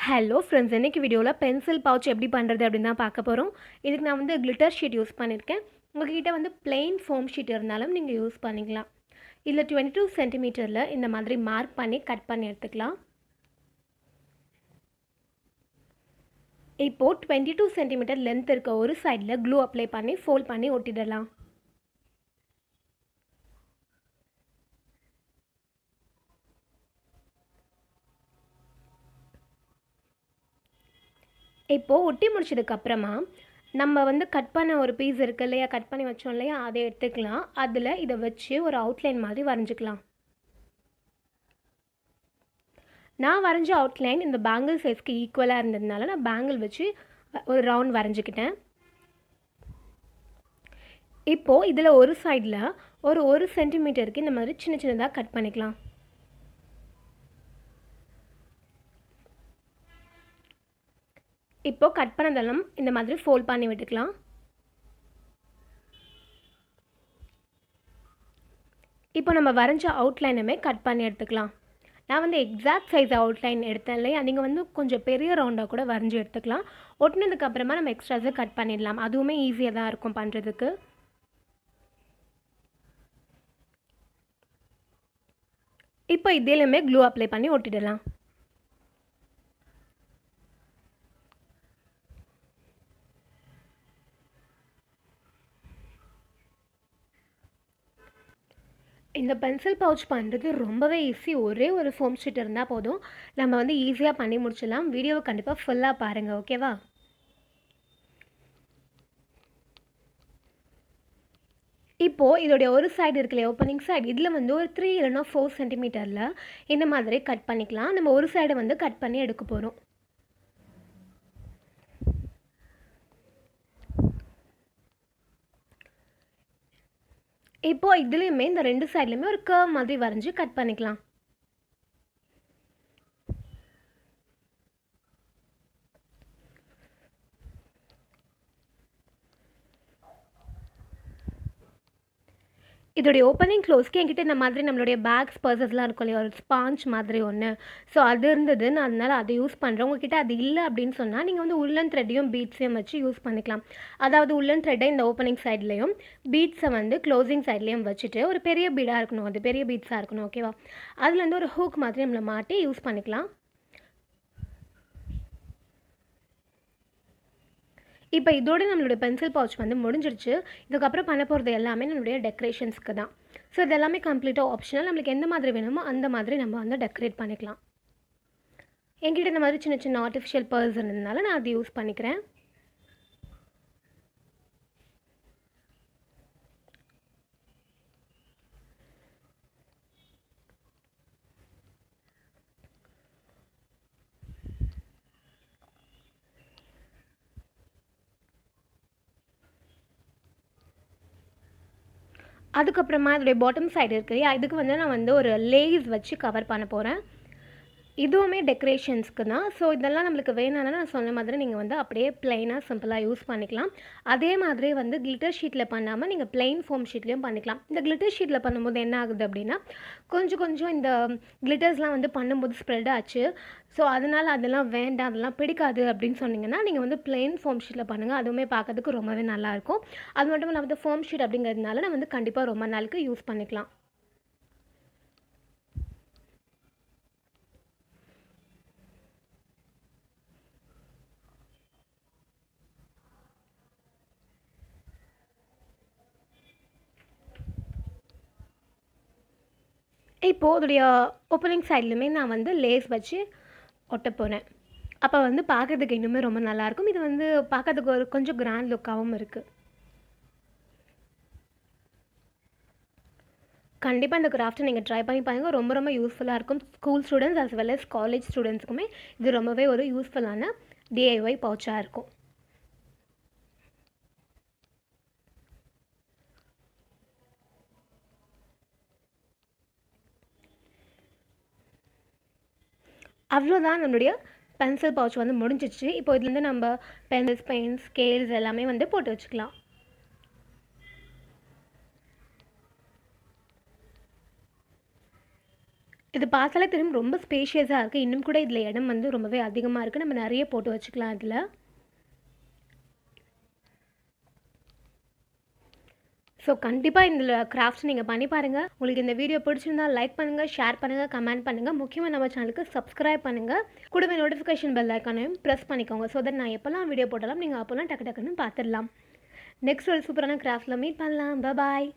Hello friends, இன்றைக்கி வீடியோவில் pencil pouch எப்படி பண்ணுறது அப்படின்னு தான் பார்க்க போகிறோம். இதுக்கு நான் வந்து கிளிட்டர் ஷீட் யூஸ் பண்ணியிருக்கேன். உங்கள்கிட்ட வந்து பிளெயின் ஃபோம் ஷீட் இருந்தாலும் நீங்கள் யூஸ் பண்ணிக்கலாம். இதில் 22 சென்டிமீட்டரில் இந்த மாதிரி மார்க் பண்ணி கட் பண்ணி எடுத்துக்கலாம். இப்போது 22 சென்டிமீட்டர் லென்த் இருக்க ஒரு சைடில் க்ளூ அப்ளை பண்ணி ஃபோல்ட் பண்ணி ஒட்டிடலாம். இப்போது ஒட்டி முடிச்சதுக்கப்புறமா நம்ம வந்து கட் பண்ண ஒரு பீஸ் இருக்குது இல்லையா, கட் பண்ணி வச்சோம் இல்லையா, அதை எடுத்துக்கலாம். அதில் இதை வச்சு ஒரு அவுட்லைன் மாதிரி வரைஞ்சிக்கலாம். நான் வரைஞ்ச அவுட்லைன் இந்த பேங்கிள் சைஸ்க்கு ஈக்குவலாக இருந்ததுனால நான் பேங்கிள் வச்சு ஒரு ரவுண்ட் வரைஞ்சிக்கிட்டேன். இப்போது இதில் ஒரு சைடில் ஒரு சென்டிமீட்டருக்கு இந்த மாதிரி சின்ன சின்னதாக கட் பண்ணிக்கலாம். இப்போது கட் பண்ணதெல்லாம் இந்த மாதிரி ஃபோல்ட் பண்ணி விட்டுக்கலாம். இப்போ நம்ம வரைஞ்ச அவுட்லைனுமே கட் பண்ணி எடுத்துக்கலாம். நான் வந்து எக்ஸாக்ட் சைஸ் அவுட்லைன் எடுத்தேன் இல்லையா, நீங்கள் வந்து கொஞ்சம் பெரிய ரவுண்டாக கூட வரைஞ்சி எடுத்துக்கலாம். ஒட்டினதுக்கப்புறமா நம்ம எக்ஸ்ட்ராஸை கட் பண்ணிடலாம். அதுவுமே ஈஸியாக தான் இருக்கும் பண்ணுறதுக்கு. இப்போ இதிலுமே க்ளூ அப்ளை பண்ணி ஒட்டிடலாம். இந்த பென்சில் பவுச் பண்ணுறது ரொம்பவே ஈஸி. ஒரே ஒரு ஃபோம் ஷீட் இருந்தால் போதும், நம்ம வந்து ஈஸியாக பண்ணி முடிச்சிடலாம். வீடியோவை கண்டிப்பாக ஃபுல்லாக பாருங்கள், ஓகேவா? இப்போது இதோடைய ஒரு சைடு இருக்குல்லையா, ஓப்பனிங் சைடு, இதில் வந்து ஒரு 3 இல்லைனா 4 சென்டிமீட்டரில் இந்த மாதிரி கட் பண்ணிக்கலாம். நம்ம ஒரு சைடை வந்து கட் பண்ணி எடுக்க போகிறோம். இப்போது இதுலேயுமே இந்த 2 சைட்லையுமே ஒரு கர்வ் மாதிரி வரைஞ்சி கட் பண்ணிக்கலாம். இதோடைய ஓப்பனிங் க்ளோஸ்க்கு என்கிட்ட இந்த மாதிரி நம்மளுடைய பேக்ஸ் பர்சஸ்லாம் இருக்கும் இல்லையா, ஒரு ஸ்பாஞ்ச் மாதிரி ஒன்று. ஸோ அது இருந்தது, நான் அதனால் அதை யூஸ் பண்ணுறேன். உங்கள்கிட்ட அது இல்லை அப்படின்னு சொன்னால் நீங்கள் வந்து உள்ளன் த்ரெட்டையும் பீட்ஸையும் வச்சு யூஸ் பண்ணிக்கலாம். அதாவது உள்ளன் த்ரெட்டை இந்த ஓப்பனிங் சைட்லேயும் பீட்ஸை வந்து க்ளோசிங் சைட்லேயும் வச்சுட்டு, ஒரு பெரிய பீடாக இருக்கணும், அது பெரிய பீட்ஸாக இருக்கணும், ஓகேவா? அதுலேருந்து ஒரு ஹூக் மாதிரி நம்மளை மாட்டி யூஸ் பண்ணிக்கலாம். இப்போ இதோட நம்மளுடைய பென்சில் பவுச் வந்து முடிஞ்சிருச்சு. இதுக்கப்புறம் பண்ண போகிறது எல்லாமே நம்மளுடைய டெக்கரேஷன்ஸ்க்கு தான். ஸோ இது எல்லாமே கம்ப்ளீட்டாக ஆப்ஷனல். நம்மளுக்கு எந்த மாதிரி வேணுமோ அந்த மாதிரி நம்ம வந்து டெக்கரேட் பண்ணிக்கலாம். என்கிட்ட இந்த மாதிரி சின்ன சின்ன ஆர்டிஃபிஷியல் பர்ஸ் இருந்ததுனால நான் அதை யூஸ் பண்ணிக்கிறேன். அதுக்கப்புறமா இதோடைய பாட்டம் சைடு இருக்கு இல்லையா, இதுக்கு வந்து நான் வந்து ஒரு லேஸ் வச்சு கவர் பண்ண போகிறேன். இதுவுமே டெக்கரேஷன்ஸ்க்கு தான். ஸோ இதெல்லாம் நம்மளுக்கு வேணான்னா நான் சொன்ன மாதிரி நீங்கள் வந்து அப்படியே ப்ளைனாக சிம்பிளாக யூஸ் பண்ணிக்கலாம். அதே மாதிரி வந்து கிளிட்டர் ஷீட்டில் பண்ணாமல் நீங்கள் ப்ளைன் ஃபோம் ஷீட்லேயும் பண்ணிக்கலாம். இந்த கிளிட்டர் ஷீட்டில் பண்ணும்போது என்ன ஆகுது அப்படின்னா, கொஞ்சம் இந்த கிளிட்டர்ஸ்லாம் வந்து பண்ணும்போது ஸ்ப்ரெட் ஆச்சு. ஸோ அதனால் அதெல்லாம் வேண்டாம், அதெல்லாம் பிடிக்காது அப்படின்னு சொன்னீங்கன்னா நீங்கள் வந்து ப்ளைன் ஃபோம் ஷீட்டில் பண்ணுங்கள். அதுவுமே பார்க்கறதுக்கு ரொம்பவே நல்லாயிருக்கும். அது மட்டும் இல்லாமல் வந்து ஃபோம் ஷீட் அப்படிங்கிறதுனால நம்ம வந்து கண்டிப்பாக ரொம்ப நாளுக்கு யூஸ் பண்ணிக்கலாம். இப்போது அதோடைய ஓப்பனிங் சைட்லையுமே நான் வந்து லேஸ் வச்சு ஒட்ட போகிறேன். அப்போ வந்து பார்க்குறதுக்கு இன்னுமே ரொம்ப நல்லாயிருக்கும். இது வந்து பார்க்கறதுக்கு ஒரு கொஞ்சம் கிராண்ட் லுக்காகவும் இருக்குது. கண்டிப்பாக இந்த கிராஃப்ட்டை நீங்கள் ட்ரை பண்ணி பாருங்கள். ரொம்ப ரொம்ப யூஸ்ஃபுல்லாக இருக்கும். School students as well as college ஸ்டூடெண்ட்ஸுக்குமே இது ரொம்பவே ஒரு யூஸ்ஃபுல்லான டிஐஒய் பவுச்சாக இருக்கும். அவ்வளோதான், நம்மளுடைய பென்சில் பவுச் வந்து முடிஞ்சிச்சு. இப்போ இதுலேருந்து நம்ம பென்சில்ஸ், பெயிண்ட்ஸ், ஸ்கேல்ஸ் எல்லாமே வந்து போட்டு வச்சுக்கலாம். இது பார்த்தாலே தெரியும் ரொம்ப ஸ்பேஷியஸாக இருக்குது. இன்னும் கூட இதில் இடம் வந்து ரொம்பவே அதிகமாக இருக்குது. நம்ம நிறைய போட்டு வச்சுக்கலாம் இதில். ஸோ கண்டிப்பாக இந்த கிராஃப்ட்ஸ் நீங்கள் பண்ணி பாருங்கள். உங்களுக்கு இந்த வீடியோ பிடிச்சிருந்தால் லைக் பண்ணுங்கள், ஷேர் பண்ணுங்கள், கமெண்ட் பண்ணுங்கள். முக்கியமாக நம்ம சேனலுக்கு சப்ஸ்கிரைப் பண்ணுங்கள். கூடவே நோட்டிஃபிகேஷன் பெல் ஐக்கானையும் ப்ரெஸ் பண்ணிக்கோங்க. ஸோ தட் நான் எப்போல்லாம் வீடியோ போட்டாலும் நீங்கள் அப்போல்லாம் டக்கு டக்குன்னு பார்த்துடலாம். நெக்ஸ்ட் ஒரு சூப்பரான கிராஃப்ட்டில் மீட் பண்ணலாம். பாய்.